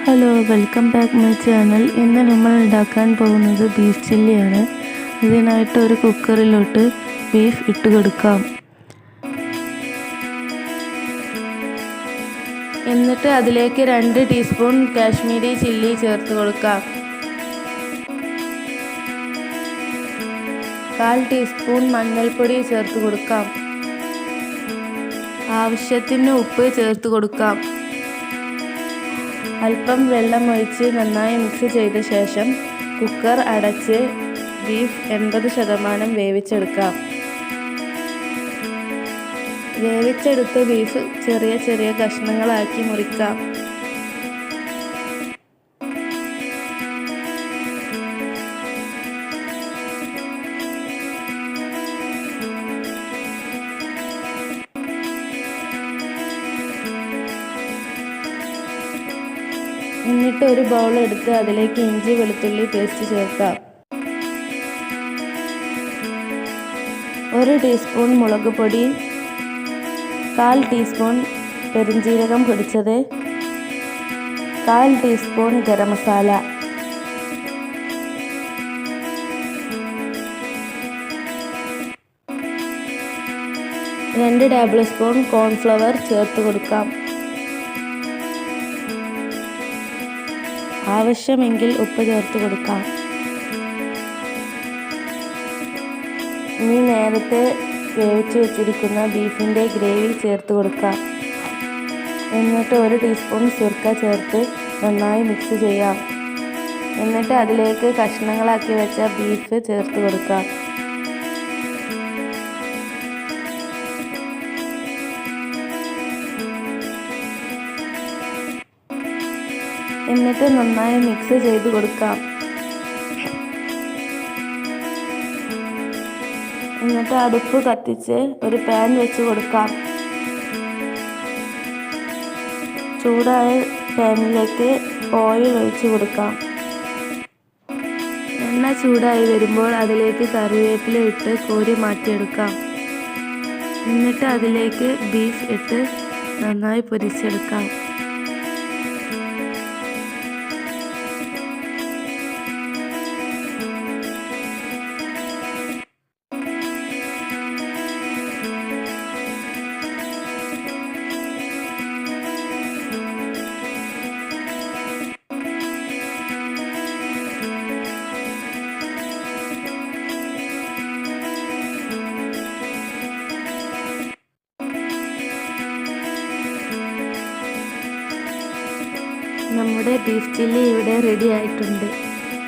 Hello, welcome back my channel. ഇന്ന് നമ്മൾ ഉണ്ടാക്കാൻ പോകുന്നത് ബീഫ് ചില്ലിയാണ്. ഇതിനായിട്ട് ഒരു കുക്കറിലോട്ട് ബീഫ് ഇട്ട് കൊടുക്കാം. എന്നിട്ട് അതിലേക്ക് 2 ടീസ്പൂൺ കാശ്മീരി ചില്ലി ചേർത്ത് കൊടുക്കാം. 1/4 ടീസ്പൂൺ മഞ്ഞൾപ്പൊടി ചേർത്ത് കൊടുക്കാം. ആവശ്യത്തിന് ഉപ്പ് ചേർത്ത് കൊടുക്കാം. അല്പം വെള്ളം ഒഴിച്ച് നന്നായി മിക്സ് ചെയ്ത ശേഷം കുക്കർ അടച്ച് ബീഫ് 80% വേവിച്ചെടുക്കാം. വേവിച്ചെടുത്ത ബീഫ് ചെറിയ ചെറിയ കഷ്ണങ്ങളാക്കി മുറിക്കാം. എന്നിട്ട് ഒരു ബൗൾ എടുത്ത് അതിലേക്ക് ഇഞ്ചി വെളുത്തുള്ളി പേസ്റ്റ് ചേർക്കാം. 1 ടീസ്പൂൺ മുളക് പൊടി, 1/4 ടീസ്പൂൺ പെരിഞ്ജീരകം പൊടിച്ചത്, 1/4 teaspoon garam masala, 2 table spoon cornflour ചേർത്ത് കൊടുക്കാം. ആവശ്യമെങ്കിൽ ഉപ്പ് ചേർത്ത് കൊടുക്കാം. ഇനി നേരത്തെ വേവിച്ച് വെച്ചിരിക്കുന്ന ബീഫിൻ്റെ ഗ്രേവി ചേർത്ത് കൊടുക്കാം. എന്നിട്ട് 1 ടീസ്പൂൺ സുർക്ക ചേർത്ത് നന്നായി മിക്സ് ചെയ്യാം. എന്നിട്ട് അതിലേക്ക് കഷ്ണങ്ങളാക്കി വെച്ച ബീഫ് ചേർത്ത് കൊടുക്കാം. എന്നിട്ട് നന്നായി മിക്സ് ചെയ്ത് കൊടുക്കാം. എന്നിട്ട് അടുപ്പ് കത്തിച്ച് ഒരു പാൻ വെച്ച് കൊടുക്കാം. ചൂടായ പാനിലേക്ക് ഓയിൽ ഒഴിച്ച് കൊടുക്കാം. എണ്ണ ചൂടായി വരുമ്പോൾ അതിലേക്ക് കറിവേപ്പില ഇട്ട് കോരി മാറ്റിയെടുക്കാം. എന്നിട്ട് അതിലേക്ക് ബീഫ് ഇട്ട് നന്നായി പൊരിച്ചെടുക്കാം. നമ്മുടെ ബീഫ് ചില്ലി ഇവിടെ റെഡി ആയിട്ടുണ്ട്.